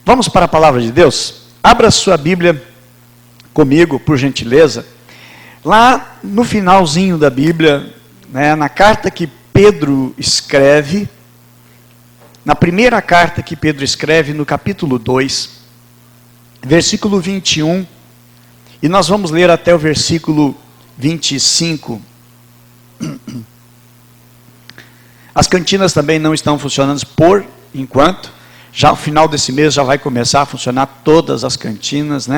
Vamos para a palavra de Deus? Abra sua Bíblia comigo, por gentileza. Lá no finalzinho da Bíblia, na carta que Pedro escreve, na primeira carta que Pedro escreve, no capítulo 2, versículo 21, e nós vamos ler até o versículo 25. As cantinas também não estão funcionando por enquanto. Já no final desse mês já vai começar a funcionar todas as cantinas,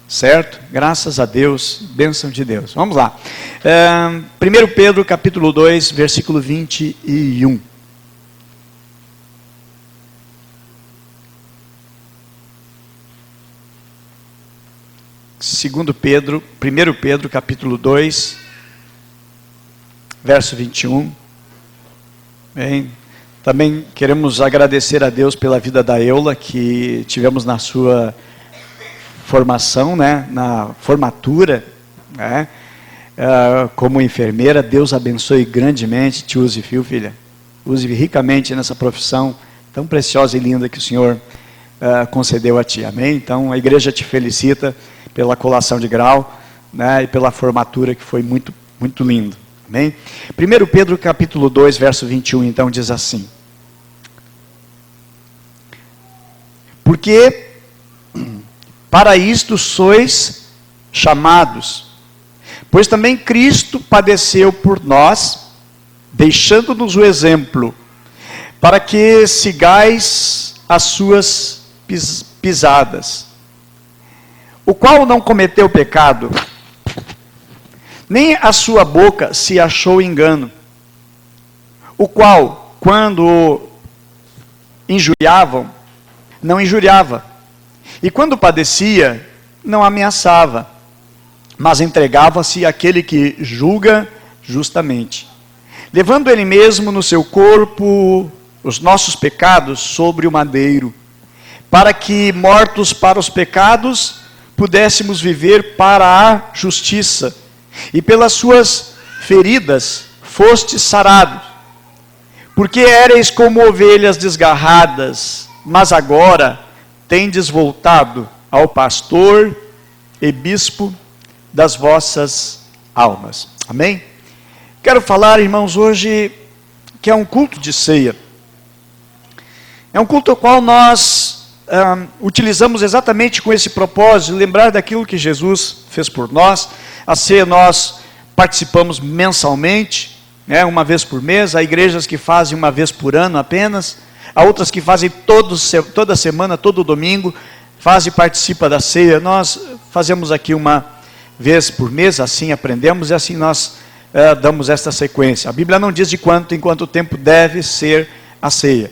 certo? Graças a Deus, bênção de Deus. Vamos lá. 1 Pedro capítulo 2, versículo 21. Segundo Pedro, 1 Pedro capítulo 2, verso 21. Bem, também queremos agradecer a Deus pela vida da Eula, que tivemos na sua formação, na formatura, como enfermeira. Deus abençoe grandemente, te use, filha. Use ricamente nessa profissão tão preciosa e linda que o Senhor concedeu a ti, amém? Então a igreja te felicita pela colação de grau, e pela formatura, que foi muito, muito lindo, amém? 1 Pedro capítulo 2, verso 21, então diz assim: porque para isto sois chamados, pois também Cristo padeceu por nós, deixando-nos o exemplo, para que sigais as suas pisadas, o qual não cometeu pecado, nem a sua boca se achou engano, o qual, quando injuriavam, não injuriava, e quando padecia, não ameaçava, mas entregava-se àquele que julga justamente, levando ele mesmo no seu corpo os nossos pecados sobre o madeiro, para que, mortos para os pecados, pudéssemos viver para a justiça, e pelas suas feridas fostes sarados, porque éreis como ovelhas desgarradas, mas agora tendes voltado ao pastor e bispo das vossas almas. Amém? Quero falar, irmãos, hoje que é um culto de ceia. É um culto ao qual nós utilizamos exatamente com esse propósito, lembrar daquilo que Jesus fez por nós. A ceia nós participamos mensalmente, uma vez por mês. Há igrejas que fazem uma vez por ano apenas. Há outras que fazem toda semana, todo domingo, fazem e participam da ceia. Nós fazemos aqui uma vez por mês, assim aprendemos e assim nós damos esta sequência. A Bíblia não diz de quanto em quanto tempo deve ser a ceia.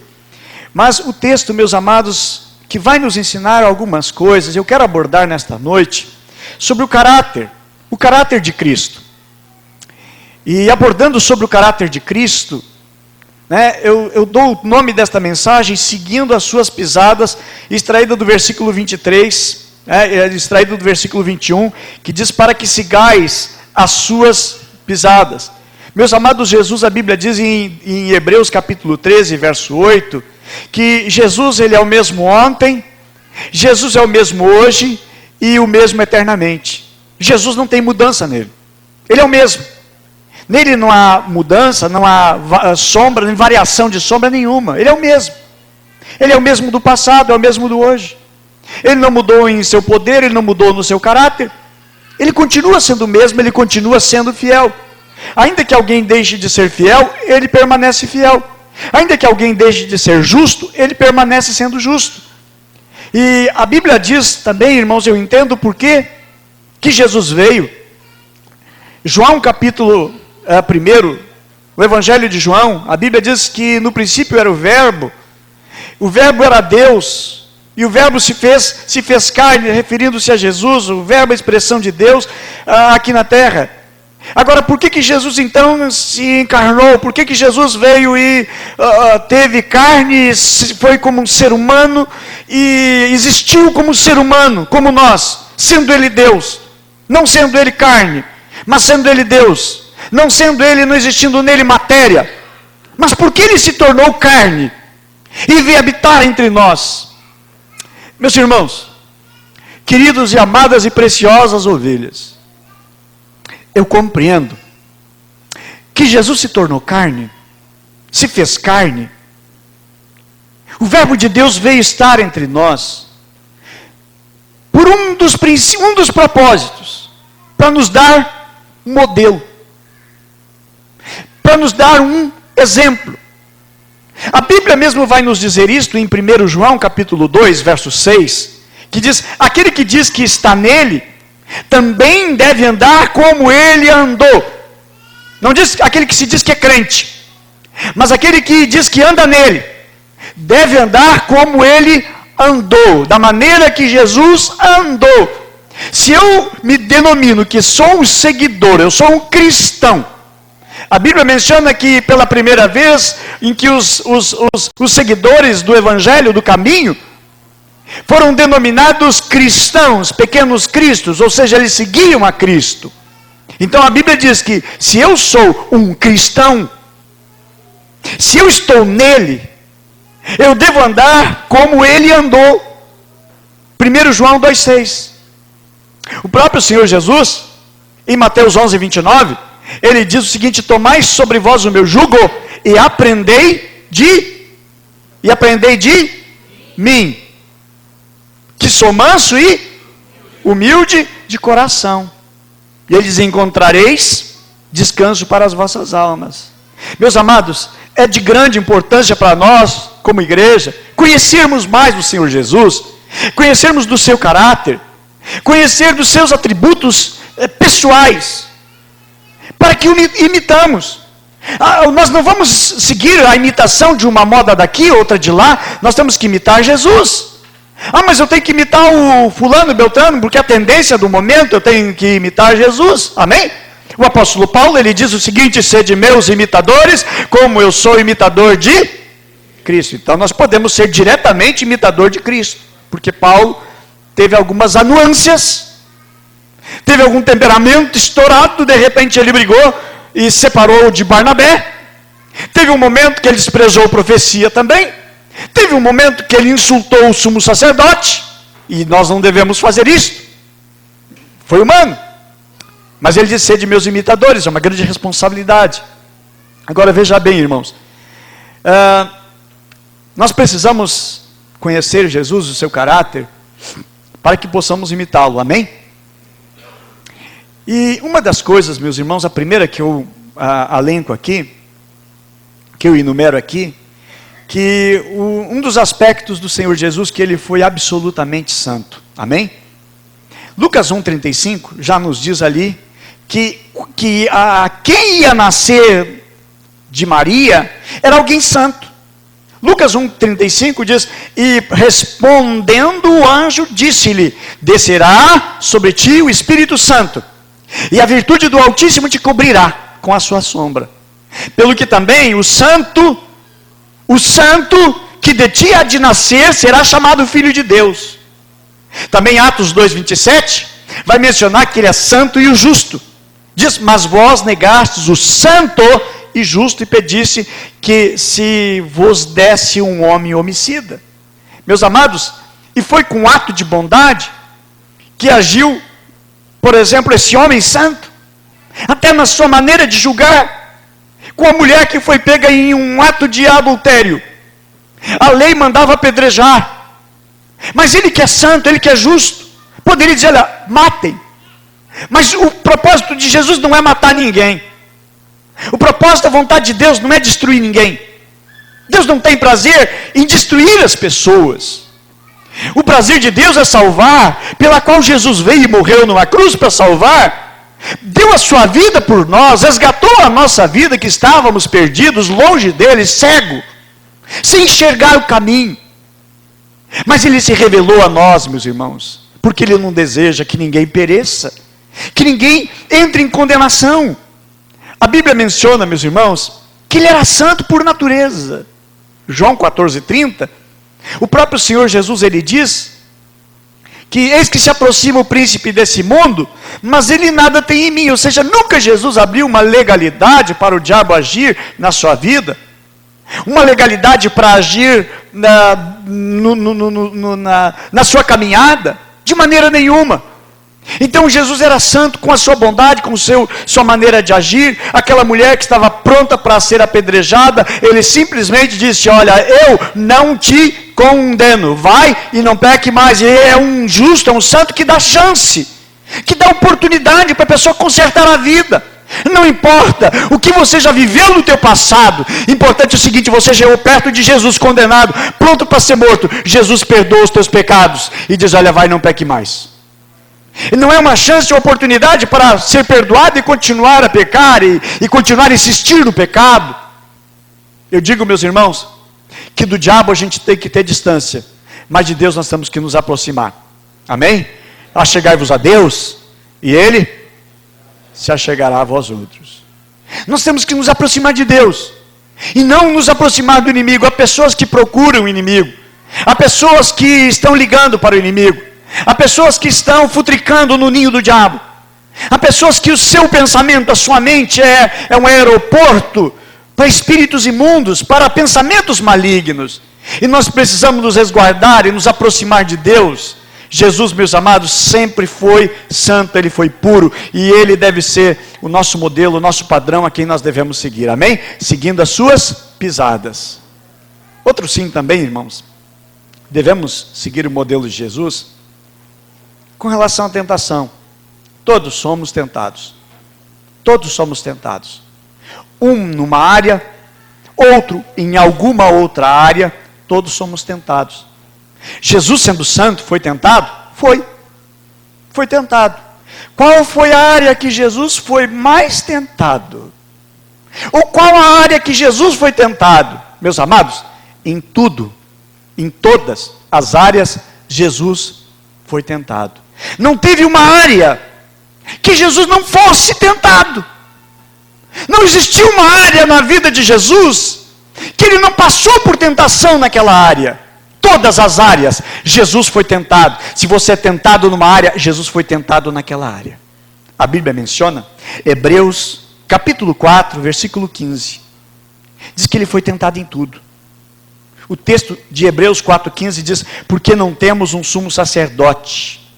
Mas o texto, meus amados, que vai nos ensinar algumas coisas, eu quero abordar nesta noite, sobre o caráter de Cristo. E abordando sobre o caráter de Cristo, eu dou o nome desta mensagem, seguindo as suas pisadas, extraída do versículo 23, extraída do versículo 21, que diz: para que sigais as suas pisadas. Meus amados, Jesus, a Bíblia diz em Hebreus capítulo 13, verso 8, que Jesus, ele é o mesmo ontem, Jesus é o mesmo hoje e o mesmo eternamente. Jesus não tem mudança nele, ele é o mesmo. Nele não há mudança, não há sombra, nem variação de sombra nenhuma. Ele é o mesmo. Ele é o mesmo do passado, é o mesmo do hoje. Ele não mudou em seu poder, ele não mudou no seu caráter. Ele continua sendo o mesmo, ele continua sendo fiel. Ainda que alguém deixe de ser fiel, ele permanece fiel. Ainda que alguém deixe de ser justo, ele permanece sendo justo. E a Bíblia diz também, irmãos, eu entendo por que Jesus veio. João capítulo 1, o Evangelho de João, a Bíblia diz que no princípio era o Verbo era Deus, e o Verbo se fez carne, referindo-se a Jesus, o Verbo é a expressão de Deus aqui na terra. Agora, por que Jesus então se encarnou? Por que Jesus veio e teve carne, foi como um ser humano, e existiu como um ser humano, como nós, sendo ele Deus, não sendo ele carne, mas sendo ele Deus, não sendo ele, não existindo nele matéria, mas porque ele se tornou carne, e veio habitar entre nós. Meus irmãos, queridos e amadas e preciosas ovelhas, eu compreendo que Jesus se tornou carne, se fez carne. O Verbo de Deus veio estar entre nós por um dos propósitos, para nos dar um modelo, para nos dar um exemplo. A Bíblia mesmo vai nos dizer isto em 1 João capítulo 2, verso 6, que diz: aquele que diz que está nele, também deve andar como ele andou. Não diz aquele que se diz que é crente, mas aquele que diz que anda nele, deve andar como ele andou, da maneira que Jesus andou. Se eu me denomino que sou um seguidor, eu sou um cristão, a Bíblia menciona que pela primeira vez em que os seguidores do Evangelho, do caminho, foram denominados cristãos, pequenos cristos, ou seja, eles seguiam a Cristo. Então a Bíblia diz que se eu sou um cristão, se eu estou nele, eu devo andar como ele andou. 1 João 2,6. O próprio Senhor Jesus, em Mateus 11, 29, ele diz o seguinte: tomai sobre vós o meu jugo e aprendei de mim, que sou manso e humilde de coração, e eles encontrareis descanso para as vossas almas. Meus amados, é de grande importância para nós, como igreja, conhecermos mais do Senhor Jesus, conhecermos do seu caráter, conhecer dos seus atributos pessoais, para que o imitamos. Nós não vamos seguir a imitação de uma moda daqui, outra de lá. Nós temos que imitar Jesus. Mas eu tenho que imitar o fulano, beltrano, porque a tendência do momento eu tenho que imitar Jesus. Amém? O apóstolo Paulo, ele diz o seguinte: sede meus imitadores, como eu sou imitador de Cristo. Então nós podemos ser diretamente imitador de Cristo, porque Paulo teve algumas anuâncias, teve algum temperamento estourado, de repente ele brigou e separou de Barnabé. Teve um momento que ele desprezou profecia também. Teve um momento que ele insultou o sumo sacerdote, e nós não devemos fazer isso. Foi humano. Mas ele disse: sede meus imitadores, é uma grande responsabilidade. Agora veja bem, irmãos, nós precisamos conhecer Jesus, o seu caráter, para que possamos imitá-lo, amém? E uma das coisas, meus irmãos, a primeira que eu elenco aqui, que eu enumero aqui, que um dos aspectos do Senhor Jesus, que ele foi absolutamente santo, amém? Lucas 1,35 já nos diz ali que quem ia nascer de Maria era alguém santo. Lucas 1,35 diz: e respondendo o anjo, disse-lhe: descerá sobre ti o Espírito Santo, e a virtude do Altíssimo te cobrirá com a sua sombra. Pelo que também o santo que de ti há de nascer será chamado Filho de Deus. Também Atos 2,27 vai mencionar que ele é santo e o justo. Diz: mas vós negastes o santo e justo, e pedisse que se vos desse um homem homicida. Meus amados, e foi com um ato de bondade que agiu, por exemplo, esse homem santo, até na sua maneira de julgar, com a mulher que foi pega em um ato de adultério. A lei mandava apedrejar, mas ele que é santo, ele que é justo, poderia dizer: olha, matem. Mas o propósito de Jesus não é matar ninguém. O propósito, a vontade de Deus não é destruir ninguém. Deus não tem prazer em destruir as pessoas. O prazer de Deus é salvar, pela qual Jesus veio e morreu numa cruz para salvar. Deu a sua vida por nós, resgatou a nossa vida, que estávamos perdidos, longe dele, cego, sem enxergar o caminho. Mas ele se revelou a nós, meus irmãos, porque ele não deseja que ninguém pereça, que ninguém entre em condenação. A Bíblia menciona, meus irmãos, que ele era santo por natureza. João 14,30, o próprio Senhor Jesus, ele diz que eis que se aproxima o príncipe desse mundo, mas ele nada tem em mim. Ou seja, nunca Jesus abriu uma legalidade para o diabo agir na sua vida. uma legalidade para agir na sua caminhada? De maneira nenhuma. Então Jesus era santo com a sua bondade, com sua maneira de agir. Aquela mulher que estava pronta para ser apedrejada, ele simplesmente disse: olha, eu não te condeno, vai e não peque mais. E é um justo, é um santo que dá chance, que dá oportunidade para a pessoa consertar a vida. Não importa o que você já viveu no teu passado, importante é o seguinte: você chegou perto de Jesus condenado, pronto para ser morto. Jesus perdoa os teus pecados e diz: olha, vai, não peque mais. E não é uma chance, uma oportunidade para ser perdoado e continuar a pecar e continuar a insistir no pecado. Eu digo, meus irmãos, que do diabo a gente tem que ter distância, mas de Deus nós temos que nos aproximar. Amém? Achegai-vos a Deus e Ele se achegará a vós outros. Nós temos que nos aproximar de Deus e não nos aproximar do inimigo. Há pessoas que procuram o inimigo, há pessoas que estão ligando para o inimigo, há pessoas que estão futricando no ninho do diabo, há pessoas que o seu pensamento, a sua mente é um aeroporto para espíritos imundos, para pensamentos malignos, e nós precisamos nos resguardar e nos aproximar de Deus. Jesus, meus amados, sempre foi santo, Ele foi puro, e Ele deve ser o nosso modelo, o nosso padrão a quem nós devemos seguir, amém? Seguindo as suas pisadas. Outro sim também, irmãos, devemos seguir o modelo de Jesus com relação à tentação. Todos somos tentados. Todos somos tentados. Um numa área, outro em alguma outra área, todos somos tentados. Jesus, sendo santo, foi tentado? Foi tentado. Qual foi a área que Jesus foi mais tentado? Ou qual a área que Jesus foi tentado? Meus amados, em tudo, em todas as áreas, Jesus foi tentado. Não teve uma área que Jesus não fosse tentado. Não existiu uma área na vida de Jesus que Ele não passou por tentação naquela área. Todas as áreas, Jesus foi tentado. Se você é tentado numa área, Jesus foi tentado naquela área. A Bíblia menciona, Hebreus capítulo 4, versículo 15. Diz que Ele foi tentado em tudo. O texto de Hebreus 4,15 diz: porque não temos um sumo sacerdote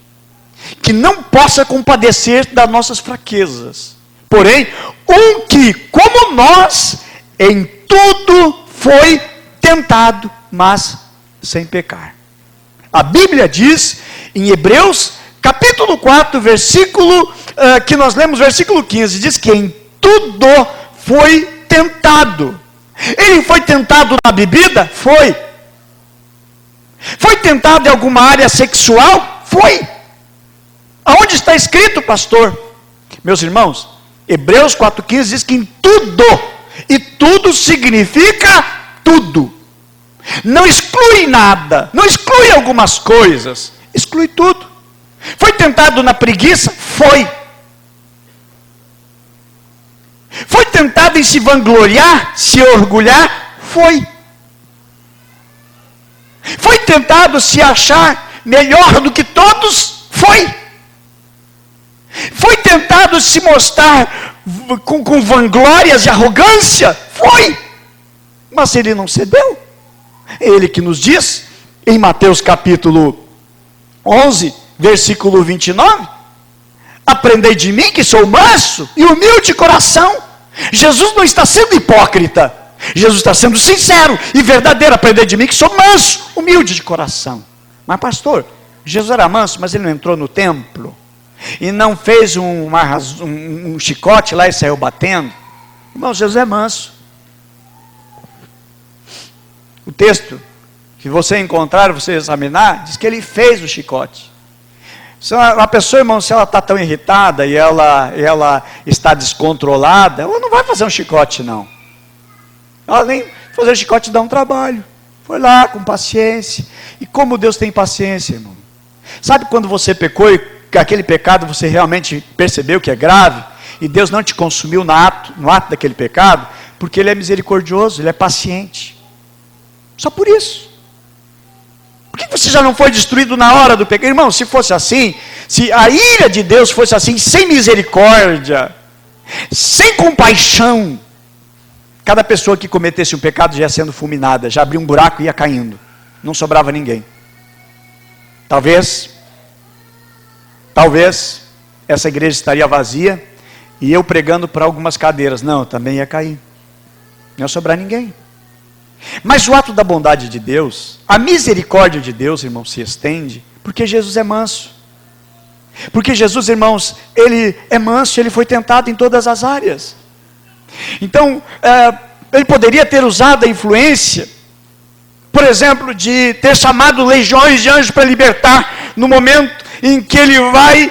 que não possa compadecer das nossas fraquezas, porém, um que, como nós, em tudo foi tentado, mas sem pecar. A Bíblia diz, em Hebreus, capítulo 4, versículo, que nós lemos, versículo 15, diz que em tudo foi tentado. Ele foi tentado na bebida? Foi. Foi tentado em alguma área sexual? Foi. Aonde está escrito, pastor? Meus irmãos, Hebreus 4,15 diz que em tudo, e tudo significa tudo. Não exclui nada, não exclui algumas coisas, exclui tudo. Foi tentado na preguiça? Foi. Foi tentado em se vangloriar, se orgulhar? Foi. Foi tentado se achar melhor do que todos? Foi. Foi tentado se mostrar com vanglórias e arrogância? Foi. Mas Ele não cedeu. É Ele que nos diz, em Mateus capítulo 11, versículo 29, aprendei de mim que sou manso e humilde de coração. Jesus não está sendo hipócrita, Jesus está sendo sincero e verdadeiro. Aprendei de mim que sou manso, humilde de coração. Mas pastor, Jesus era manso, mas Ele não entrou no templo e não fez um chicote lá e saiu batendo. Irmão, Jesus é manso. O texto que você encontrar, você examinar, diz que Ele fez o chicote. Se uma pessoa, irmão, se ela está tão irritada e ela está descontrolada, ela não vai fazer um chicote, não. Ela nem fazer um chicote dá um trabalho. Foi lá com paciência. E como Deus tem paciência, irmão. Sabe quando você pecou e aquele pecado você realmente percebeu que é grave, e Deus não te consumiu no ato daquele pecado? Porque Ele é misericordioso, Ele é paciente. Só por isso. Por que você já não foi destruído na hora do pecado? Irmão, se fosse assim, se a ira de Deus fosse assim, sem misericórdia, sem compaixão, Cada pessoa que cometesse um pecado já ia sendo fulminada, já abria um buraco e ia caindo. Não sobrava ninguém. Talvez essa igreja estaria vazia e eu pregando para algumas cadeiras. Não, também ia cair. Não ia sobrar ninguém. Mas o ato da bondade de Deus, a misericórdia de Deus, irmão, se estende, porque Jesus é manso. Porque Jesus, irmãos, ele é manso, ele foi tentado em todas as áreas. Então, ele poderia ter usado a influência, por exemplo, de ter chamado legiões de anjos para libertar, no momento em que ele vai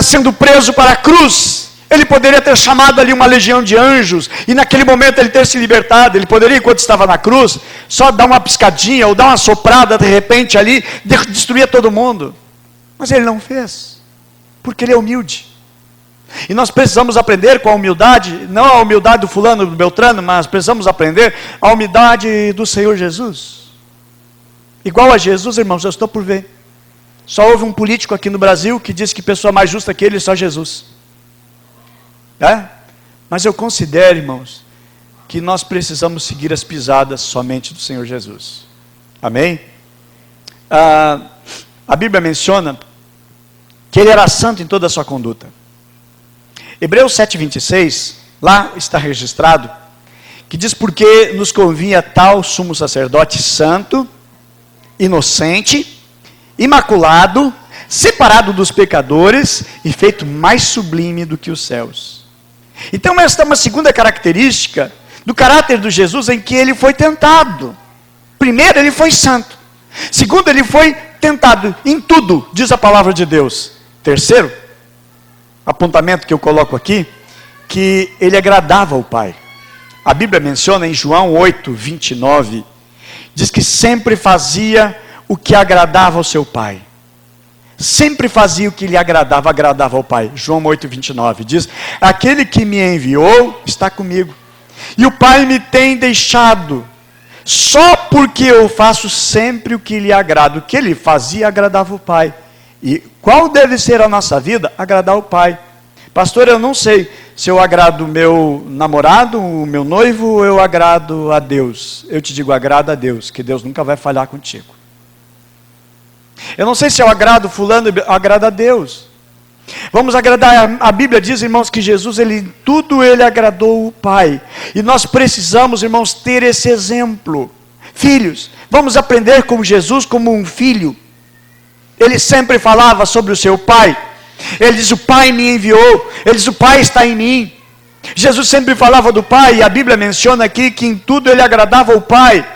sendo preso para a cruz. Ele poderia ter chamado ali uma legião de anjos, e naquele momento ele ter se libertado. Ele poderia, enquanto estava na cruz, só dar uma piscadinha, ou dar uma soprada de repente ali, destruir todo mundo. Mas ele não fez, porque ele é humilde. E nós precisamos aprender com a humildade, não a humildade do fulano, do Beltrano, mas precisamos aprender a humildade do Senhor Jesus. Igual a Jesus, irmãos, eu estou por ver. Só houve um político aqui no Brasil que disse que pessoa mais justa que ele é só Jesus. Mas eu considero, irmãos, que nós precisamos seguir as pisadas somente do Senhor Jesus. Amém? A Bíblia menciona que ele era santo em toda a sua conduta. Hebreus 7,26, lá está registrado, que diz: porque nos convinha tal sumo sacerdote santo, inocente, imaculado, separado dos pecadores e feito mais sublime do que os céus. Então esta é uma segunda característica do caráter de Jesus, em que ele foi tentado. Primeiro, ele foi santo. Segundo, ele foi tentado em tudo, diz a palavra de Deus. Terceiro, apontamento que eu coloco aqui, que ele agradava ao Pai. A Bíblia menciona em João 8:29, diz que sempre fazia o que agradava ao seu Pai. Sempre fazia o que lhe agradava ao Pai. João 8:29 diz: aquele que me enviou está comigo, e o Pai me tem deixado, só porque eu faço sempre o que lhe agrada. O que ele fazia agradava o Pai. E qual deve ser a nossa vida? Agradar o Pai. Pastor, eu não sei se eu agrado o meu namorado, o meu noivo, ou eu agrado a Deus. Eu te digo, agrada a Deus, que Deus nunca vai falhar contigo. Eu não sei se eu agrado fulano, agrada a Deus. Vamos agradar, a Bíblia diz, irmãos, que Jesus, tudo ele agradou o Pai. E nós precisamos, irmãos, ter esse exemplo. Filhos, vamos aprender com Jesus como um filho. Ele sempre falava sobre o seu Pai. Ele diz: o Pai me enviou. Ele diz: o Pai está em mim. Jesus sempre falava do Pai, e a Bíblia menciona aqui que em tudo ele agradava o Pai.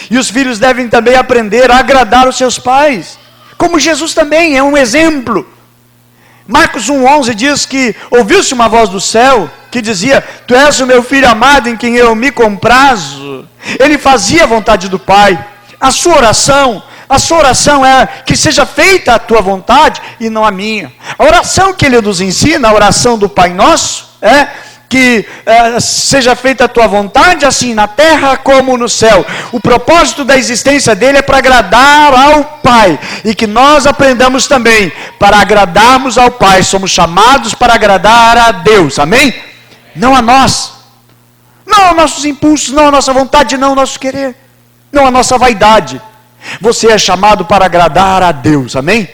E os filhos devem também aprender a agradar os seus pais, como Jesus também é um exemplo. Marcos 1:11 diz que ouviu-se uma voz do céu que dizia: tu és o meu filho amado em quem eu me comprazo. Ele fazia a vontade do Pai. A sua oração é que seja feita a tua vontade e não a minha. A oração que ele nos ensina, a oração do Pai Nosso, é que seja feita a tua vontade, assim na terra como no céu. O propósito da existência dele é para agradar ao Pai, e que nós aprendamos também, para agradarmos ao Pai, somos chamados para agradar a Deus, amém? Não a nós, não aos nossos impulsos, não a nossa vontade, não ao nosso querer, não a nossa vaidade. Você é chamado para agradar a Deus, amém?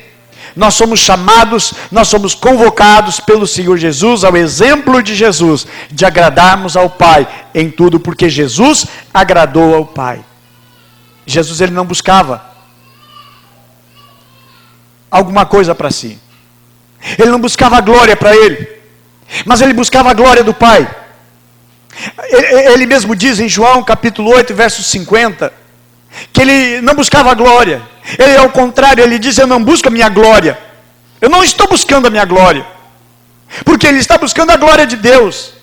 Nós somos chamados, nós somos convocados pelo Senhor Jesus, ao exemplo de Jesus, de agradarmos ao Pai em tudo, porque Jesus agradou ao Pai. Jesus, ele não buscava alguma coisa para si. Ele não buscava a glória para ele, mas ele buscava a glória do Pai. Ele mesmo diz em João capítulo 8, verso 50, que ele não buscava a glória. Ele, ao contrário, ele diz: eu não busco a minha glória. Eu não estou buscando a minha glória, porque ele está buscando a glória de Deus.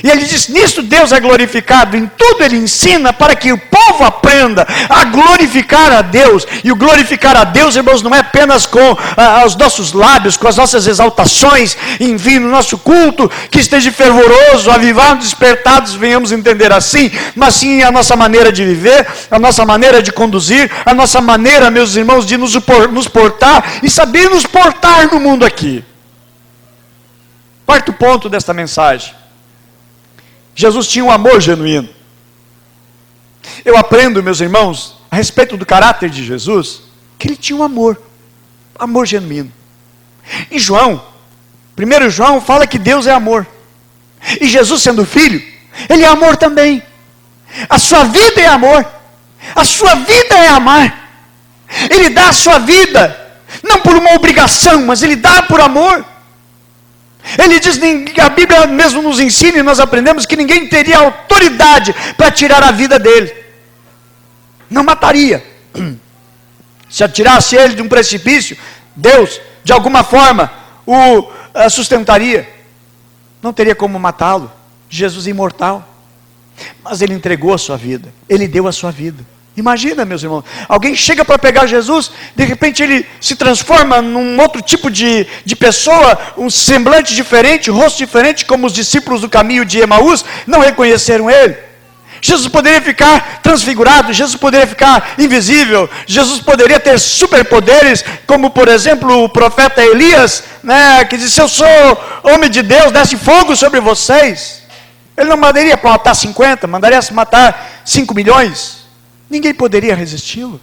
E ele diz: nisso Deus é glorificado. Em tudo ele ensina para que o povo aprenda a glorificar a Deus. E o glorificar a Deus, irmãos, não é apenas com os nossos lábios, com as nossas exaltações, enfim, no nosso culto, que esteja fervoroso, avivados, despertados, venhamos entender assim, mas sim a nossa maneira de viver, a nossa maneira de conduzir, a nossa maneira, meus irmãos, de nos portar e saber nos portar no mundo aqui. Quarto ponto desta mensagem: Jesus tinha um amor genuíno. Eu aprendo, meus irmãos, a respeito do caráter de Jesus, que ele tinha um amor genuíno. Em João, 1 João fala que Deus é amor. E Jesus sendo filho, ele é amor também. A sua vida é amor. A sua vida é amar. Ele dá a sua vida, não por uma obrigação, mas ele dá por amor. Ele diz, a Bíblia mesmo nos ensina e nós aprendemos que ninguém teria autoridade para tirar a vida dele. Não mataria. Se atirasse ele de um precipício, Deus, de alguma forma, o sustentaria. Não teria como matá-lo. Jesus é imortal. Mas ele entregou a sua vida. Ele deu a sua vida. Imagina, meus irmãos, alguém chega para pegar Jesus, de repente ele se transforma num outro tipo de pessoa, um semblante diferente, um rosto diferente, como os discípulos do caminho de Emaús não reconheceram ele. Jesus poderia ficar transfigurado, Jesus poderia ficar invisível, Jesus poderia ter superpoderes, como por exemplo o profeta Elias, né, que disse, eu sou homem de Deus, desce fogo sobre vocês. Ele não mandaria matar 50, mandaria matar 5 milhões. Ninguém poderia resisti-lo.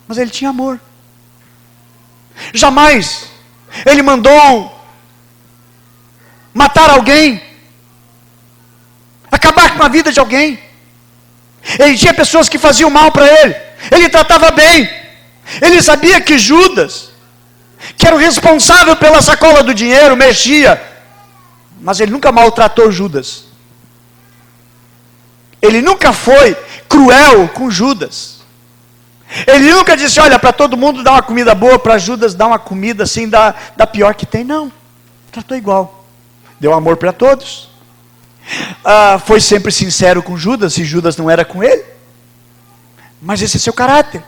Mas ele tinha amor. Jamais ele mandou matar alguém, acabar com a vida de alguém. Ele tinha pessoas que faziam mal para ele. Ele tratava bem. Ele sabia que Judas, que era o responsável pela sacola do dinheiro, mexia. Mas ele nunca maltratou Judas. Ele nunca foi cruel com Judas. Ele nunca disse, olha, para todo mundo dá uma comida boa, para Judas dá uma comida assim, da pior que tem. Não, tratou igual. Deu amor para todos. Foi sempre sincero com Judas, se Judas não era com ele. Mas esse é seu caráter.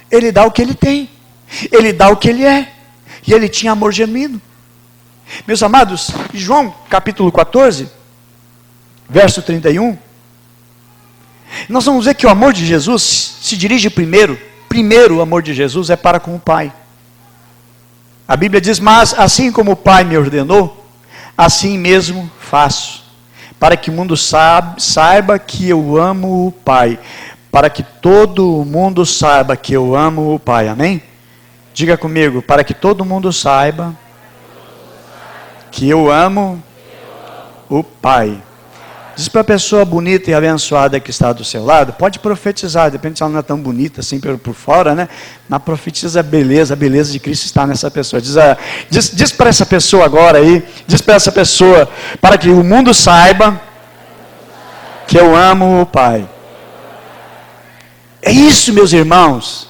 Ele dá o que ele tem. Ele dá o que ele é. E ele tinha amor genuíno. Meus amados, João capítulo 14, verso 31, nós vamos ver que o amor de Jesus se dirige primeiro o amor de Jesus é para com o Pai. A Bíblia diz, mas assim como o Pai me ordenou, assim mesmo faço, para que o mundo saiba que eu amo o Pai, para que todo mundo saiba que eu amo o Pai, amém? Diga comigo, para que todo mundo saiba que eu amo o Pai. Diz para a pessoa bonita e abençoada que está do seu lado, pode profetizar, depende se ela não é tão bonita assim por fora, né? Mas profetiza a beleza de Cristo está nessa pessoa. Diz para essa pessoa agora aí, diz para essa pessoa, para que o mundo saiba que eu amo o Pai. É isso, meus irmãos,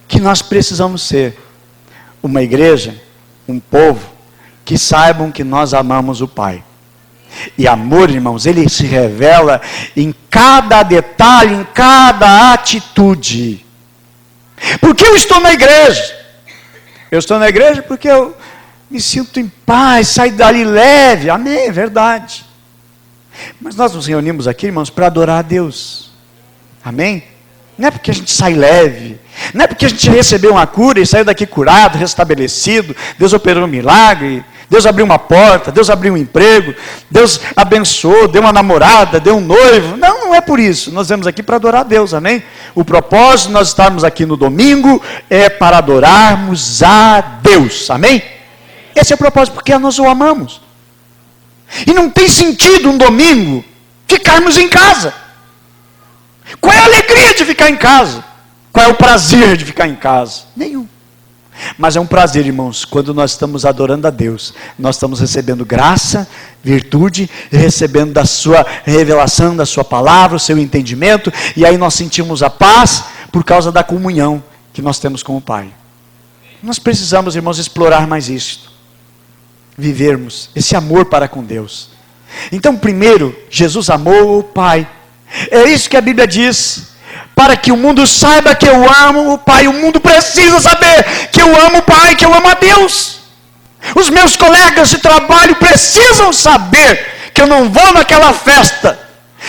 que nós precisamos ser. Uma igreja, um povo, que saibam que nós amamos o Pai. E amor, irmãos, ele se revela em cada detalhe, em cada atitude. Por que eu estou na igreja? Eu estou na igreja porque eu me sinto em paz, saio dali leve. Amém, é verdade. Mas nós nos reunimos aqui, irmãos, para adorar a Deus. Amém? Não é porque a gente sai leve, não é porque a gente recebeu uma cura e saiu daqui curado, restabelecido, Deus operou um milagre, Deus abriu uma porta, Deus abriu um emprego, Deus abençoou, deu uma namorada, deu um noivo. Não, não é por isso. Nós viemos aqui para adorar a Deus, amém? O propósito de nós estarmos aqui no domingo é para adorarmos a Deus, amém? Esse é o propósito, porque nós o amamos. E não tem sentido um domingo ficarmos em casa. Qual é a alegria de ficar em casa? Qual é o prazer de ficar em casa? Nenhum. Mas é um prazer, irmãos, quando nós estamos adorando a Deus, nós estamos recebendo graça, virtude, recebendo da sua revelação, da sua palavra, o seu entendimento, e aí nós sentimos a paz por causa da comunhão que nós temos com o Pai. Nós precisamos, irmãos, explorar mais isso, vivermos esse amor para com Deus. Então, primeiro, Jesus amou o Pai. É isso que a Bíblia diz. Para que o mundo saiba que eu amo o Pai. O mundo precisa saber que eu amo o Pai, que eu amo a Deus. Os meus colegas de trabalho precisam saber que eu não vou naquela festa,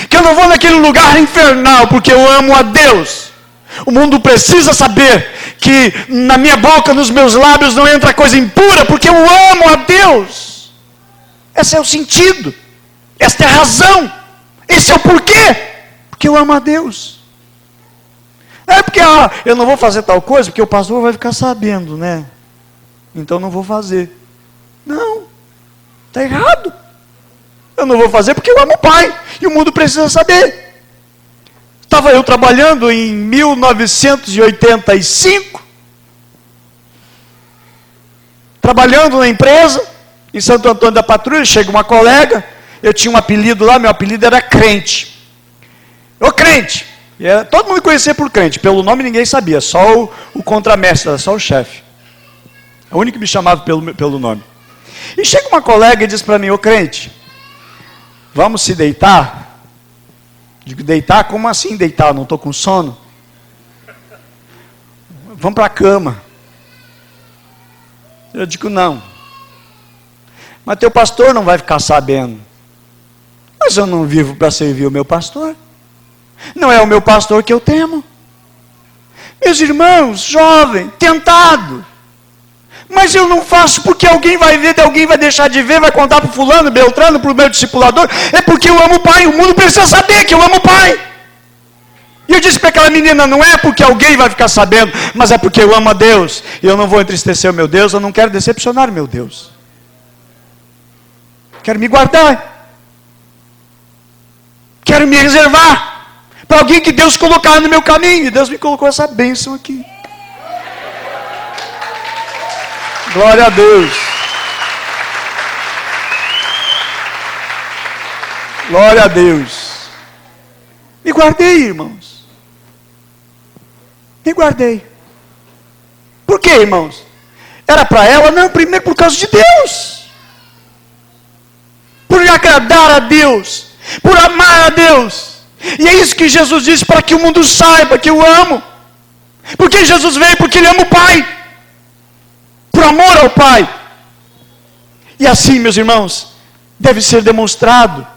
que eu não vou naquele lugar infernal, porque eu amo a Deus. O mundo precisa saber que na minha boca, nos meus lábios não entra coisa impura, porque eu amo a Deus. Esse é o sentido, esta é a razão, esse é o porquê. Porque eu amo a Deus. É porque eu não vou fazer tal coisa, porque o pastor vai ficar sabendo, né? Então não vou fazer. Não, está errado. Eu não vou fazer porque eu amo o Pai, e o mundo precisa saber. Estava eu trabalhando em 1985, trabalhando na empresa, em Santo Antônio da Patrulha. Chega uma colega, eu tinha um apelido lá, meu apelido era Crente. Ô crente! Todo mundo me conhecia por crente, pelo nome ninguém sabia, só o contramestre, só o chefe. É o único que me chamava pelo nome. E chega uma colega e diz para mim: ô crente, vamos se deitar? Digo: deitar? Como assim deitar? Não estou com sono? Vamos para a cama. Eu digo: não. Mas teu pastor não vai ficar sabendo. Mas eu não vivo para servir o meu pastor. Não é o meu pastor que eu temo. Meus irmãos, jovem, tentado. Mas eu não faço porque alguém vai ver, alguém vai deixar de ver, vai contar para o fulano, Beltrano, para o meu discipulador. É porque eu amo o Pai, o mundo precisa saber que eu amo o Pai. E eu disse para aquela menina: não é porque alguém vai ficar sabendo, mas é porque eu amo a Deus. E eu não vou entristecer o meu Deus, eu não quero decepcionar o meu Deus. Quero me guardar. Quero me reservar para alguém que Deus colocar no meu caminho. E Deus me colocou essa bênção aqui. Glória a Deus. Glória a Deus. Me guardei, irmãos. Me guardei. Por quê, irmãos? Era para ela? Não, primeiro por causa de Deus. Por agradar a Deus. Por amar a Deus. E é isso que Jesus disse, para que o mundo saiba que eu amo. Porque Jesus veio porque Ele ama o Pai. Por amor ao Pai. E assim, meus irmãos, deve ser demonstrado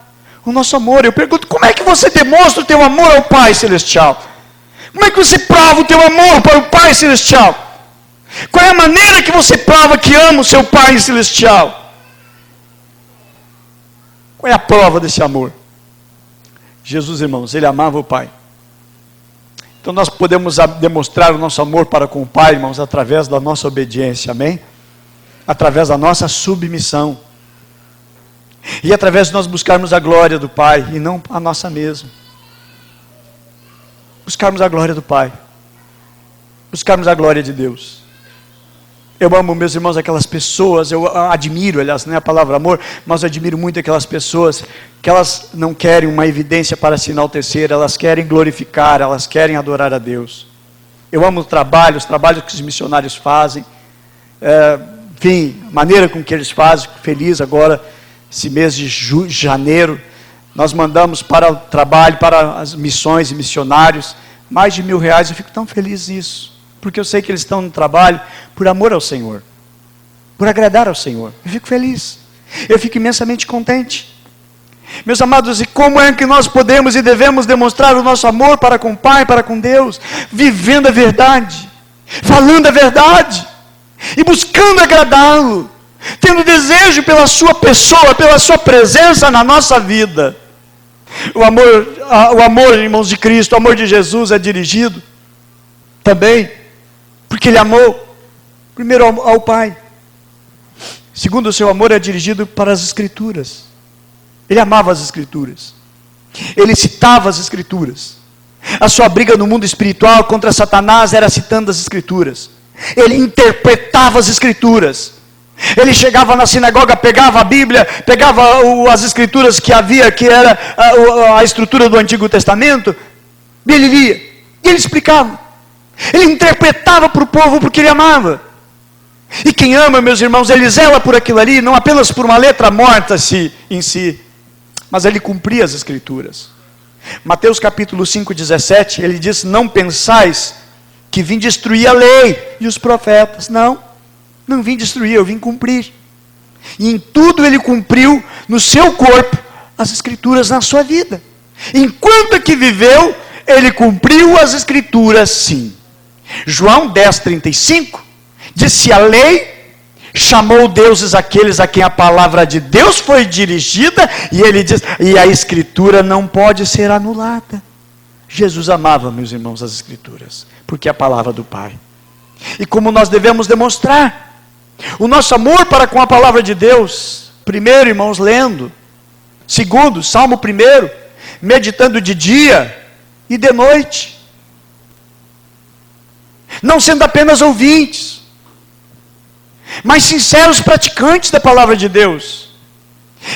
o nosso amor. Eu pergunto: como é que você demonstra o teu amor ao Pai Celestial? Como é que você prova o teu amor para o Pai Celestial? Qual é a maneira que você prova que ama o seu Pai Celestial? Qual é a prova desse amor? Jesus, irmãos, Ele amava o Pai. Então nós podemos demonstrar o nosso amor para com o Pai, irmãos, através da nossa obediência, amém? Através da nossa submissão. E através de nós buscarmos a glória do Pai, e não a nossa mesma. Buscarmos a glória do Pai. Buscarmos a glória de Deus. Eu amo, meus irmãos, aquelas pessoas, eu admiro, aliás, não é a palavra amor, mas eu admiro muito aquelas pessoas que elas não querem uma evidência para se enaltecer, elas querem glorificar, elas querem adorar a Deus. Eu amo os trabalhos que os missionários fazem, enfim, a maneira com que eles fazem. Feliz agora, esse mês de janeiro, nós mandamos para o trabalho, para as missões e missionários, mais de R$1.000, eu fico tão feliz nisso. Porque eu sei que eles estão no trabalho por amor ao Senhor, por agradar ao Senhor. Eu fico feliz, eu fico imensamente contente. Meus amados, e como é que nós podemos e devemos demonstrar o nosso amor para com o Pai, para com Deus? Vivendo a verdade, falando a verdade, e buscando agradá-lo, tendo desejo pela sua pessoa, pela sua presença na nossa vida. O amor, irmãos, de Cristo, o amor de Jesus é dirigido também porque Ele amou primeiro ao Pai. Segundo, o seu amor é dirigido para as Escrituras. Ele amava as Escrituras. Ele citava as Escrituras. A sua briga no mundo espiritual contra Satanás era citando as Escrituras. Ele interpretava as Escrituras. Ele chegava na sinagoga, pegava a Bíblia, pegava as Escrituras que havia, que era a estrutura do Antigo Testamento, e ele lia, e ele explicava. Ele interpretava para o povo porque ele amava. E quem ama, meus irmãos, ele zela por aquilo ali, não apenas por uma letra morta em si, mas ele cumpria as Escrituras. Mateus capítulo 5,17, ele diz: não pensais que vim destruir a lei e os profetas. Não vim destruir, eu vim cumprir. E em tudo ele cumpriu no seu corpo as Escrituras na sua vida. Enquanto que viveu, ele cumpriu as Escrituras, sim. João 10,35 disse: a lei chamou deuses aqueles a quem a palavra de Deus foi dirigida, e ele diz: e a Escritura não pode ser anulada. Jesus amava, meus irmãos, as Escrituras, porque é a palavra do Pai. E como nós devemos demonstrar o nosso amor para com a palavra de Deus? Primeiro, irmãos, lendo. Segundo, Salmo 1, meditando de dia e de noite. Não sendo apenas ouvintes, mas sinceros praticantes da palavra de Deus.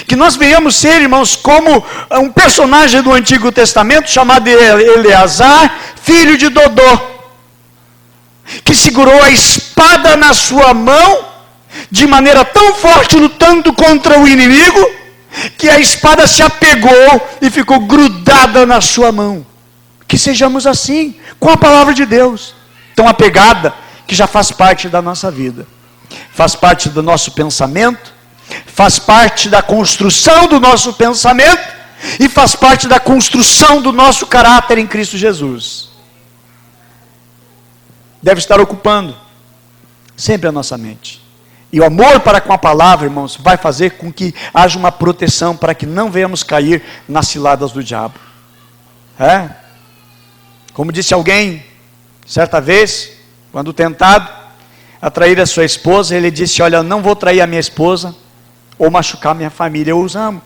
Que nós venhamos ser, irmãos, como um personagem do Antigo Testamento chamado Eleazar, filho de Dodô, que segurou a espada na sua mão, de maneira tão forte, lutando contra o inimigo, que a espada se apegou e ficou grudada na sua mão. Que sejamos assim, com a palavra de Deus, tão apegada, que já faz parte da nossa vida, faz parte do nosso pensamento, faz parte da construção do nosso pensamento, e faz parte da construção do nosso caráter em Cristo Jesus. Deve estar ocupando sempre a nossa mente. E o amor para com a palavra, irmãos, vai fazer com que haja uma proteção para que não venhamos cair nas ciladas do diabo. Como disse alguém, certa vez, quando tentado a trair a sua esposa, ele disse: olha, eu não vou trair a minha esposa ou machucar minha família, eu os amo.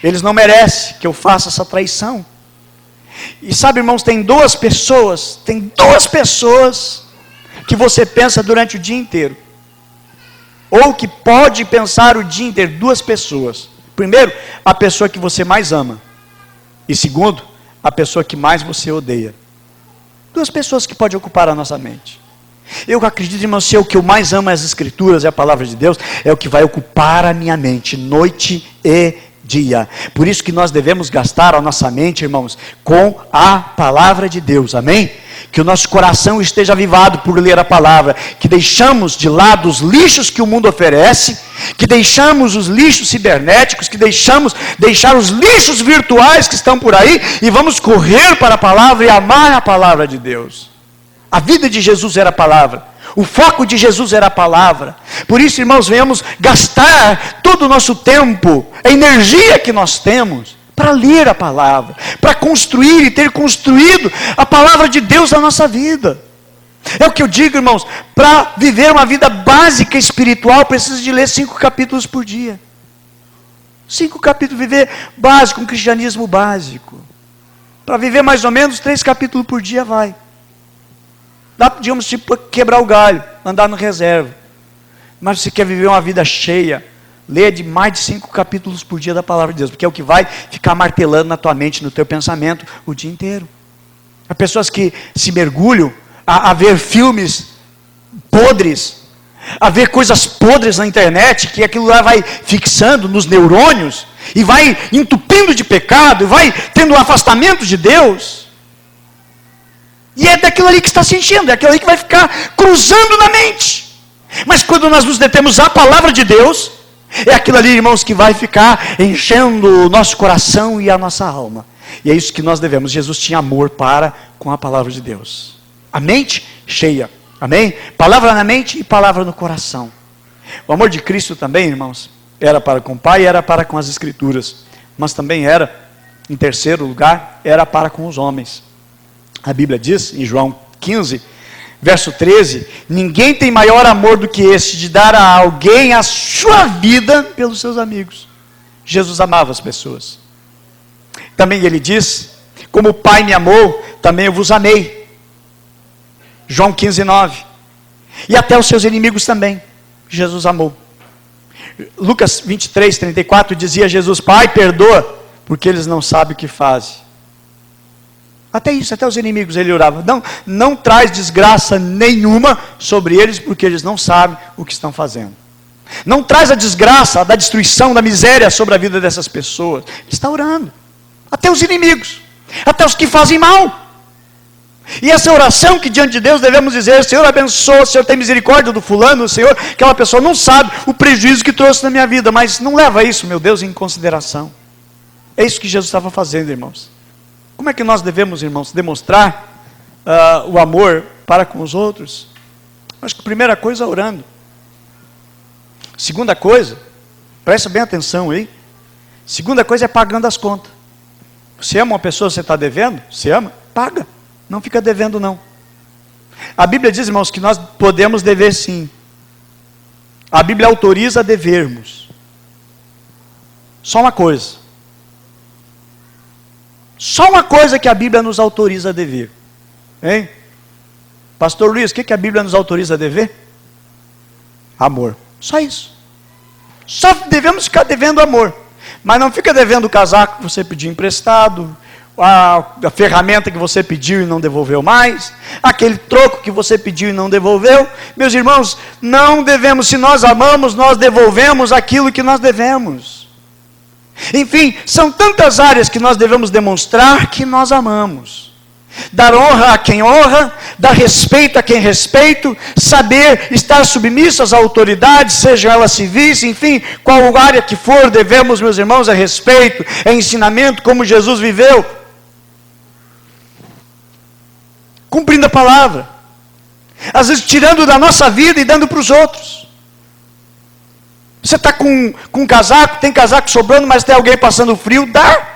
Eles não merecem que eu faça essa traição. E sabe, irmãos, tem duas pessoas que você pensa durante o dia inteiro, ou que pode pensar o dia inteiro. Duas pessoas. Primeiro, a pessoa que você mais ama, e segundo, a pessoa que mais você odeia. Duas pessoas que podem ocupar a nossa mente. Eu acredito, irmão, se o que eu mais amo é as Escrituras, é a palavra de Deus, é o que vai ocupar a minha mente, noite e dia. Por isso que nós devemos gastar a nossa mente, irmãos, com a palavra de Deus, amém? Que o nosso coração esteja avivado por ler a palavra, que deixamos de lado os lixos que o mundo oferece, que deixamos os lixos cibernéticos, que deixar os lixos virtuais que estão por aí, e vamos correr para a palavra e amar a palavra de Deus. A vida de Jesus era a palavra. O foco de Jesus era a palavra. Por isso, irmãos, venhamos gastar todo o nosso tempo, a energia que nós temos, para ler a palavra, para construir e ter construído a palavra de Deus na nossa vida. É o que eu digo, irmãos, para viver uma vida básica espiritual, precisa de ler 5 capítulos por dia. 5 capítulos, viver básico, um cristianismo básico. Para viver mais ou menos 3 capítulos por dia vai. Dá, digamos, tipo, quebrar o galho, andar no reserva. Mas se você quer viver uma vida cheia, leia de mais de 5 capítulos por dia da palavra de Deus, porque é o que vai ficar martelando na tua mente, no teu pensamento, o dia inteiro. Há pessoas que se mergulham a ver filmes podres, a ver coisas podres na internet, que aquilo lá vai fixando nos neurônios, e vai entupindo de pecado, e vai tendo um afastamento de Deus. E é daquilo ali que está se enchendo, é aquilo ali que vai ficar cruzando na mente. Mas quando nós nos detemos à palavra de Deus, é aquilo ali, irmãos, que vai ficar enchendo o nosso coração e a nossa alma. E é isso que nós devemos. Jesus tinha amor para com a palavra de Deus. A mente cheia, amém? Palavra na mente e palavra no coração. O amor de Cristo também, irmãos, era para com o Pai e era para com as Escrituras. Mas também era, em terceiro lugar, era para com os homens. A Bíblia diz, em João 15, verso 13, ninguém tem maior amor do que este, de dar a alguém a sua vida pelos seus amigos. Jesus amava as pessoas. Também ele diz, como o Pai me amou, também eu vos amei. João 15, 9. E até os seus inimigos também, Jesus amou. Lucas 23, 34, dizia Jesus: Pai, perdoa, porque eles não sabem o que fazem. Até isso, até os inimigos ele orava. Não traz desgraça nenhuma sobre eles, porque eles não sabem o que estão fazendo. Não traz a desgraça, da destruição, da miséria sobre a vida dessas pessoas. Ele está orando. Até os inimigos, até os que fazem mal. E essa oração que diante de Deus devemos dizer: Senhor, abençoa, Senhor, tem misericórdia do fulano, Senhor, aquela pessoa não sabe o prejuízo que trouxe na minha vida, mas não leva isso, meu Deus, em consideração. É isso que Jesus estava fazendo, irmãos. Como é que nós devemos, irmãos, demonstrar o amor para com os outros? Acho que a primeira coisa é orando. Segunda coisa, presta bem atenção aí. Segunda coisa é pagando as contas. Você ama uma pessoa, você está devendo? Você ama? Paga. Não fica devendo, não. A Bíblia diz, irmãos, que nós podemos dever sim. A Bíblia autoriza a devermos. Só uma coisa. Só uma coisa que a Bíblia nos autoriza a dever. Hein? Pastor Luiz, o que a Bíblia nos autoriza a dever? Amor. Só isso. Só devemos ficar devendo amor. Mas não fica devendo o casaco que você pediu emprestado, a ferramenta que você pediu e não devolveu mais, aquele troco que você pediu e não devolveu. Meus irmãos, não devemos, se nós amamos, nós devolvemos aquilo que nós devemos. Enfim, são tantas áreas que nós devemos demonstrar que nós amamos. Dar honra a quem honra, dar respeito a quem respeito, saber estar submisso às autoridades, sejam elas civis, enfim, qual área que for, devemos, meus irmãos, é respeito, é ensinamento, como Jesus viveu. Cumprindo a palavra. Às vezes tirando da nossa vida e dando para os outros. Você está com um casaco, tem casaco sobrando, mas tem alguém passando frio, dá.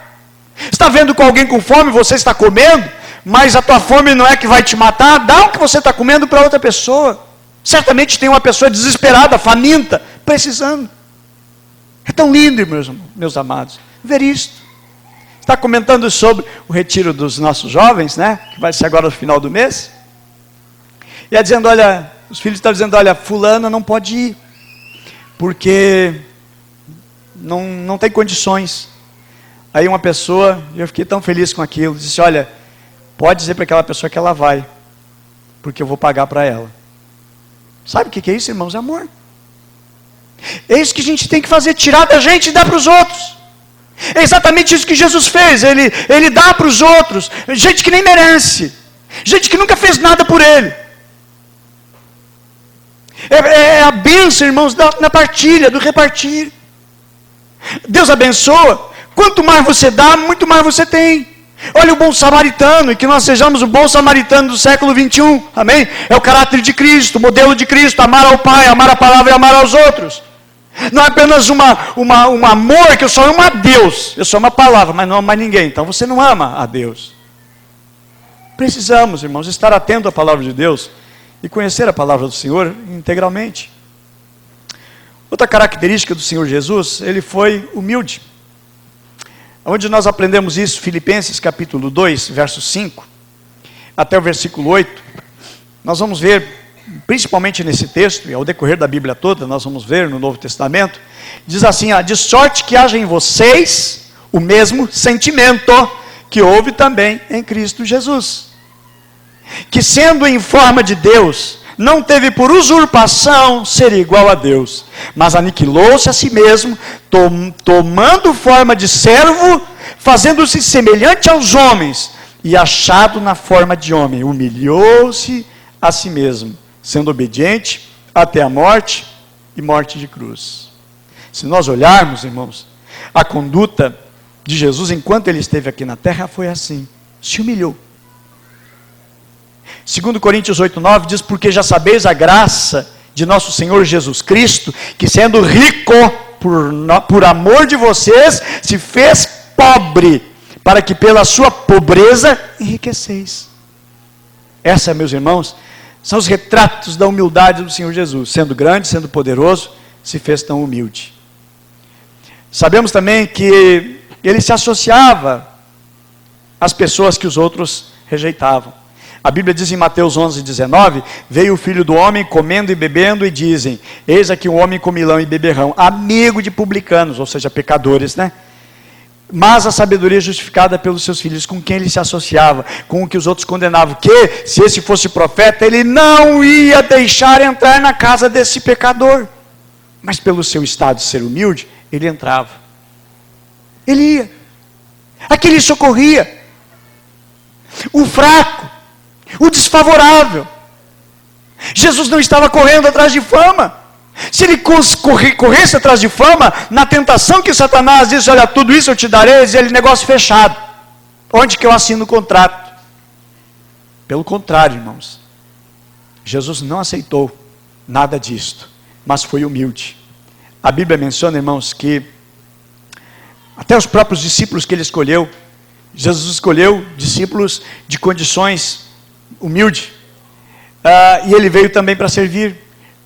Está vendo com alguém com fome, você está comendo, mas a tua fome não é que vai te matar, dá o que você está comendo para outra pessoa. Certamente tem uma pessoa desesperada, faminta, precisando. É tão lindo, meus amados, ver isto. Está comentando sobre o retiro dos nossos jovens, né? Que vai ser agora no final do mês. E é dizendo, olha, os filhos estão dizendo, olha, fulana não pode ir, porque não tem condições. Aí uma pessoa, eu fiquei tão feliz com aquilo, disse, olha, pode dizer para aquela pessoa que ela vai, porque eu vou pagar para ela. Sabe o que é isso, irmãos? É amor. É isso que a gente tem que fazer, tirar da gente e dar para os outros. É exatamente isso que Jesus fez, ele dá para os outros, gente que nem merece, gente que nunca fez nada por ele. É a bênção, irmãos, na partilha, do repartir. Deus abençoa, quanto mais você dá, muito mais você tem. Olha o bom samaritano, e que nós sejamos o bom samaritano do século 21, amém? É o caráter de Cristo, o modelo de Cristo, amar ao Pai, amar a palavra e amar aos outros. Não é apenas um amor que eu só amo a Deus, eu só amo a palavra, mas não amo mais ninguém, então você não ama a Deus. Precisamos, irmãos, estar atento à palavra de Deus e conhecer a palavra do Senhor integralmente. Outra característica do Senhor Jesus, ele foi humilde. Onde nós aprendemos isso, Filipenses capítulo 2, verso 5, até o versículo 8, nós vamos ver, principalmente nesse texto, e ao decorrer da Bíblia toda, nós vamos ver no Novo Testamento, diz assim, de sorte que haja em vocês o mesmo sentimento que houve também em Cristo Jesus, que sendo em forma de Deus, não teve por usurpação ser igual a Deus, mas aniquilou-se a si mesmo, tomando forma de servo, fazendo-se semelhante aos homens, e achado na forma de homem, humilhou-se a si mesmo, sendo obediente até a morte e morte de cruz. Se nós olharmos, irmãos, a conduta de Jesus enquanto ele esteve aqui na terra foi assim, se humilhou. 2 Coríntios 8:9 diz, porque já sabeis a graça de nosso Senhor Jesus Cristo, que sendo rico por amor de vocês, se fez pobre, para que pela sua pobreza enriqueceis. Essa, meus irmãos, são os retratos da humildade do Senhor Jesus, sendo grande, sendo poderoso, se fez tão humilde. Sabemos também que ele se associava às pessoas que os outros rejeitavam. A Bíblia diz em Mateus 11:19, veio o Filho do Homem comendo e bebendo, e dizem, eis aqui um homem comilão e beberrão, amigo de publicanos, ou seja, pecadores, né? Mas a sabedoria é justificada pelos seus filhos, com quem ele se associava, com o que os outros condenavam, que se esse fosse profeta, ele não ia deixar entrar na casa desse pecador, mas pelo seu estado de ser humilde, ele entrava, ele ia, aquele socorria, o fraco, o desfavorável. Jesus não estava correndo atrás de fama. Se ele corresse atrás de fama, na tentação que Satanás disse, olha, tudo isso eu te darei, dizia ele, negócio fechado, onde que eu assino o contrato? Pelo contrário, irmãos, Jesus não aceitou nada disto, mas foi humilde. A Bíblia menciona, irmãos, que até os próprios discípulos que ele escolheu, Jesus escolheu discípulos de condições humildes. E ele veio também para servir.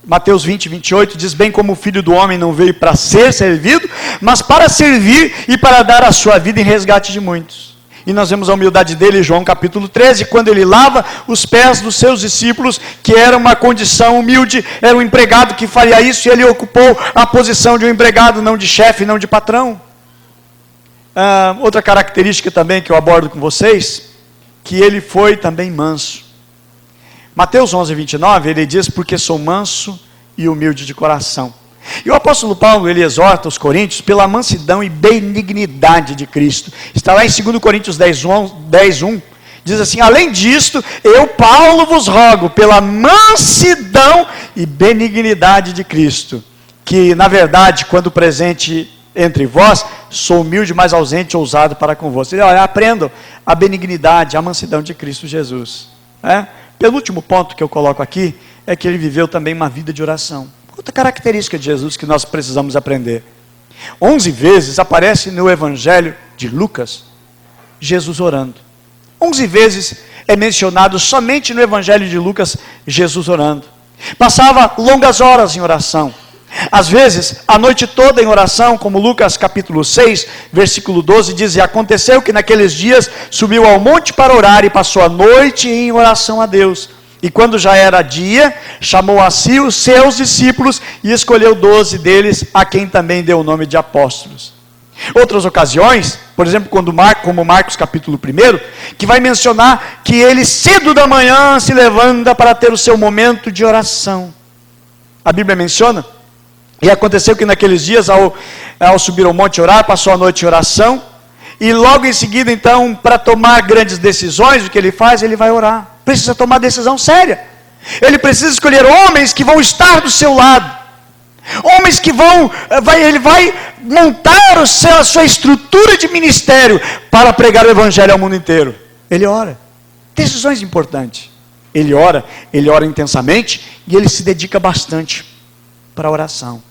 Mateus 20, 28 diz: bem como o Filho do Homem não veio para ser servido, mas para servir e para dar a sua vida em resgate de muitos. E nós vemos a humildade dele em João capítulo 13, quando ele lava os pés dos seus discípulos, que era uma condição humilde, era um empregado que faria isso, e ele ocupou a posição de um empregado, não de chefe, não de patrão. Outra característica também que eu abordo com vocês, que ele foi também manso. Mateus 11, 29, ele diz: porque sou manso e humilde de coração. E o apóstolo Paulo, ele exorta os coríntios pela mansidão e benignidade de Cristo. Está lá em 2 Coríntios 10, 1, diz assim: além disto, eu, Paulo, vos rogo pela mansidão e benignidade de Cristo, que na verdade, quando presente entre vós, sou humilde, mas ausente e ousado para convosco. Olha, aprendam a benignidade, a mansidão de Cristo Jesus. Penúltimo ponto que eu coloco aqui, é que ele viveu também uma vida de oração. Outra característica de Jesus que nós precisamos aprender. 11 vezes aparece no Evangelho de Lucas, Jesus orando. 11 vezes é mencionado somente no Evangelho de Lucas, Jesus orando. Passava longas horas em oração. Às vezes, a noite toda em oração, como Lucas capítulo 6, versículo 12, diz: e aconteceu que naqueles dias subiu ao monte para orar e passou a noite em oração a Deus. E quando já era dia, chamou a si os seus discípulos e escolheu 12 deles, a quem também deu o nome de apóstolos. Outras ocasiões, por exemplo, como Marcos capítulo 1, que vai mencionar que ele cedo da manhã se levanta para ter o seu momento de oração. A Bíblia menciona: e aconteceu que naqueles dias, ao subir ao monte orar, passou a noite em oração, e logo em seguida, então, para tomar grandes decisões, o que ele faz? Ele vai orar. Precisa tomar decisão séria. Ele precisa escolher homens que vão estar do seu lado. Homens que ele vai montar a sua estrutura de ministério para pregar o Evangelho ao mundo inteiro. Ele ora. Decisões importantes. Ele ora intensamente e ele se dedica bastante para a oração.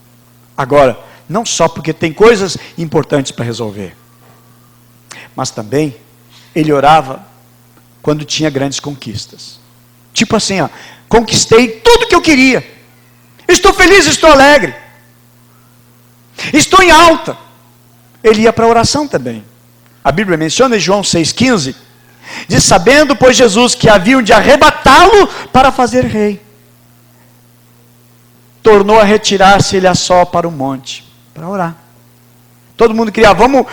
Agora, não só porque tem coisas importantes para resolver, mas também ele orava quando tinha grandes conquistas. Tipo assim, conquistei tudo que eu queria. Estou feliz, estou alegre. Estou em alta. Ele ia para a oração também. A Bíblia menciona em João 6,15, diz: sabendo, pois, Jesus que haviam de arrebatá-lo para fazer rei, tornou a retirar-se ele a só para o monte, para orar. Todo mundo queria: vamos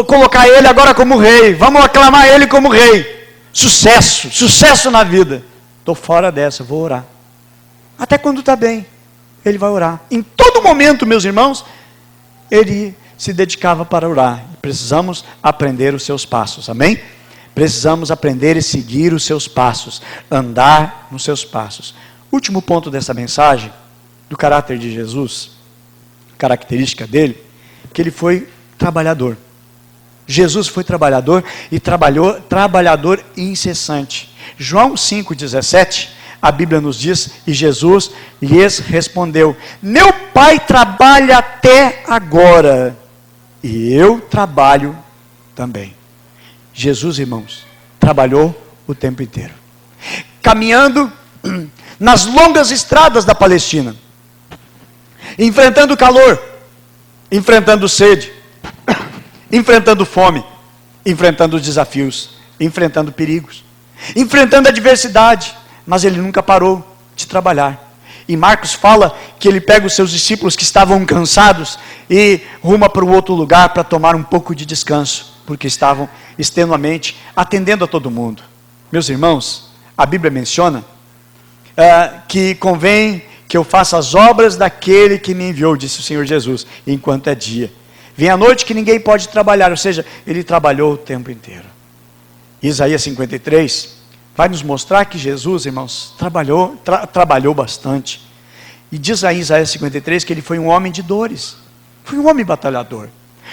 colocar ele agora como rei, vamos aclamar ele como rei. Sucesso na vida. Estou fora dessa, vou orar. Até quando está bem, ele vai orar. Em todo momento, meus irmãos, ele se dedicava para orar. Precisamos aprender os seus passos, amém? Precisamos aprender e seguir os seus passos, andar nos seus passos. Último ponto dessa mensagem, do caráter de Jesus, característica dele, que ele foi trabalhador. Jesus foi trabalhador e trabalhador incessante. João 5,17, a Bíblia nos diz: e Jesus lhes respondeu: meu Pai trabalha até agora, e eu trabalho também. Jesus, irmãos, trabalhou o tempo inteiro, caminhando nas longas estradas da Palestina, enfrentando calor, enfrentando sede, enfrentando fome, enfrentando desafios, enfrentando perigos, enfrentando adversidade, mas ele nunca parou de trabalhar. E Marcos fala que ele pega os seus discípulos que estavam cansados e ruma para um outro lugar para tomar um pouco de descanso, porque estavam extenuamente atendendo a todo mundo. Meus irmãos, a Bíblia menciona que convém que eu faça as obras daquele que me enviou, disse o Senhor Jesus, enquanto é dia. Vem a noite que ninguém pode trabalhar, ou seja, ele trabalhou o tempo inteiro. Isaías 53 vai nos mostrar que Jesus, irmãos, trabalhou bastante. E diz aí Isaías 53 que ele foi um homem de dores, foi um homem batalhador,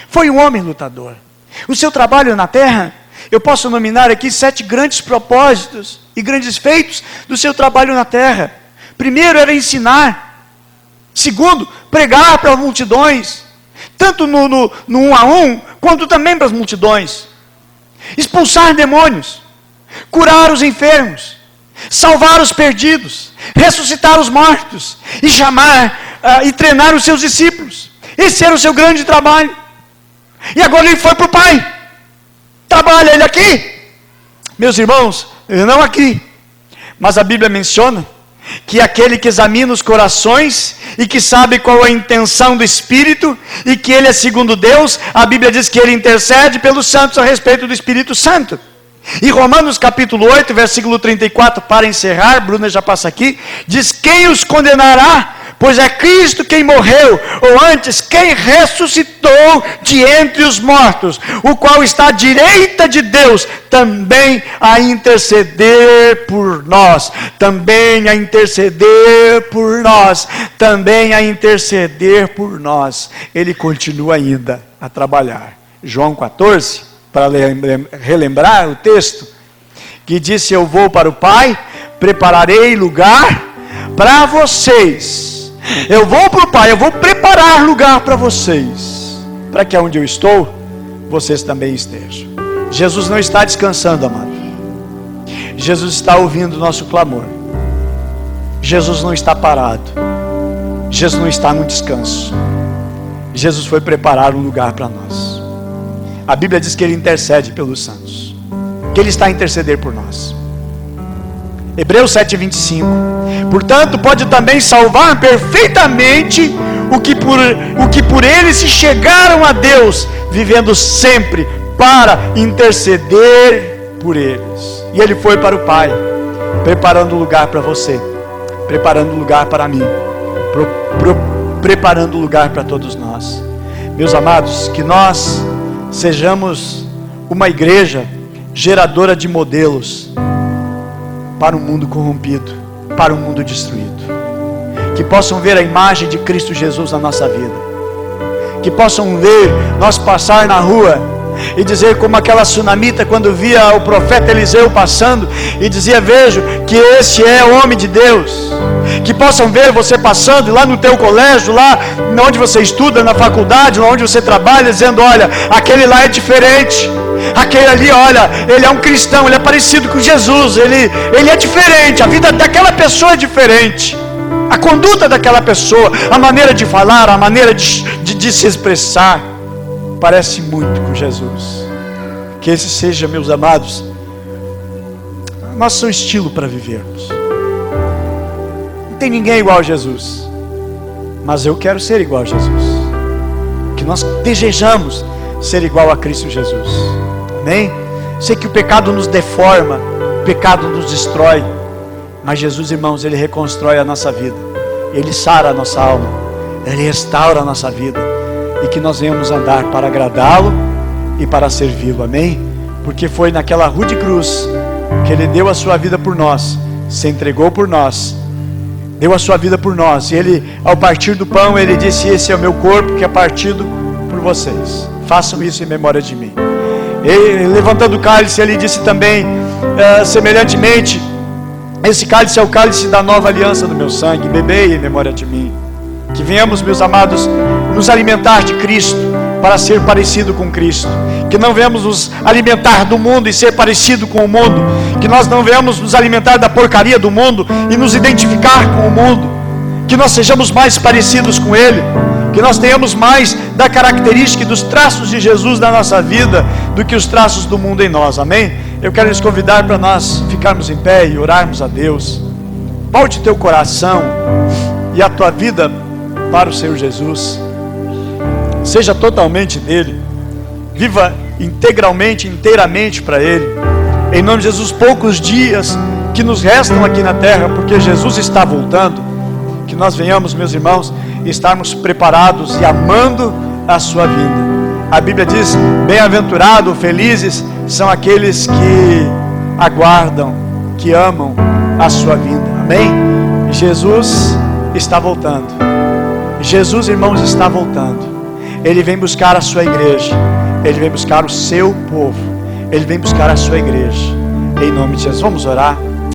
foi um homem lutador. O seu trabalho na terra, eu posso nominar aqui 7 grandes propósitos e grandes feitos do seu trabalho na terra. Primeiro era ensinar. Segundo, pregar para multidões, tanto no 1 a 1, quanto também para as multidões. expulsar demônios, curar os enfermos, salvar os perdidos, ressuscitar os mortos e e treinar os seus discípulos. Esse era o seu grande trabalho. E agora ele foi para o Pai. Trabalha ele aqui? Meus irmãos, não aqui. Mas a Bíblia menciona que aquele que examina os corações e que sabe qual a intenção do Espírito e que ele é segundo Deus, a Bíblia diz que ele intercede pelos santos a respeito do Espírito Santo. E Romanos capítulo 8, versículo 34, para encerrar, Bruna já passa aqui, diz: quem os condenará? Pois é Cristo quem morreu, ou antes, quem ressuscitou de entre os mortos, o qual está à direita de Deus, também a interceder por nós, também a interceder por nós, também a interceder por nós. Ele continua ainda a trabalhar. João 14, para relembrar o texto, que disse: eu vou para o Pai, prepararei lugar para vocês. Eu vou para o Pai, eu vou preparar lugar para vocês, para que onde eu estou, vocês também estejam. Jesus não está descansando, amado. Jesus está ouvindo o nosso clamor. Jesus não está parado. Jesus não está no descanso. Jesus foi preparar um lugar para nós. A Bíblia diz que Ele intercede pelos santos, que Ele está a interceder por nós. Hebreus 7,25. Portanto, pode também salvar perfeitamente o que por ele se chegaram a Deus, vivendo sempre para interceder por eles. E ele foi para o Pai, preparando lugar para você, preparando lugar para mim, preparando lugar para todos nós. Meus amados, que nós sejamos uma igreja geradora de modelos para um mundo corrompido, para um mundo destruído. Que possam ver a imagem de Cristo Jesus na nossa vida. Que possam ver nós passar na rua e dizer como aquela sunamita quando via o profeta Eliseu passando e dizia: vejo que esse é o homem de Deus. Que possam ver você passando lá no teu colégio, lá onde você estuda, na faculdade, lá onde você trabalha, dizendo: olha, aquele lá é diferente. Aquele ali, olha, ele é um cristão, ele é parecido com Jesus, ele é diferente, a vida daquela pessoa é diferente, a conduta daquela pessoa, a maneira de falar, a maneira de se expressar, parece muito com Jesus. Que esse seja, meus amados, nosso estilo para vivermos. Não tem ninguém igual a Jesus, mas eu quero ser igual a Jesus. Que nós desejamos ser igual a Cristo Jesus. Amém? Sei que o pecado nos deforma, o pecado nos destrói, mas Jesus, irmãos, Ele reconstrói a nossa vida, Ele sara a nossa alma, Ele restaura a nossa vida, e que nós venhamos andar para agradá-lo e para servi-lo. Amém? Porque foi naquela rude cruz que Ele deu a sua vida por nós, se entregou por nós, deu a sua vida por nós, e Ele, ao partir do pão, Ele disse: esse é o meu corpo que é partido por vocês, façam isso em memória de mim. E, levantando o cálice, Ele disse também, semelhantemente: esse cálice é o cálice da nova aliança do meu sangue, bebei em memória de mim. Que venhamos, meus amados, nos alimentar de Cristo, para ser parecido com Cristo. Que não venhamos nos alimentar do mundo e ser parecido com o mundo. Que nós não venhamos nos alimentar da porcaria do mundo e nos identificar com o mundo. Que nós sejamos mais parecidos com Ele. Que nós tenhamos mais da característica e dos traços de Jesus na nossa vida do que os traços do mundo em nós. Amém? Eu quero lhes convidar para nós ficarmos em pé e orarmos a Deus. Volte teu coração e a tua vida para o Senhor Jesus. Seja totalmente dele. Viva inteiramente para Ele. Em nome de Jesus, poucos dias que nos restam aqui na terra, porque Jesus está voltando. Que nós venhamos, meus irmãos, estarmos preparados e amando a sua vinda. A Bíblia diz: bem-aventurado, felizes são aqueles que aguardam, que amam a sua vinda. Amém? Jesus está voltando. Jesus, irmãos, está voltando. Ele vem buscar a sua igreja. Ele vem buscar o seu povo. Ele vem buscar a sua igreja. Em nome de Jesus, vamos orar.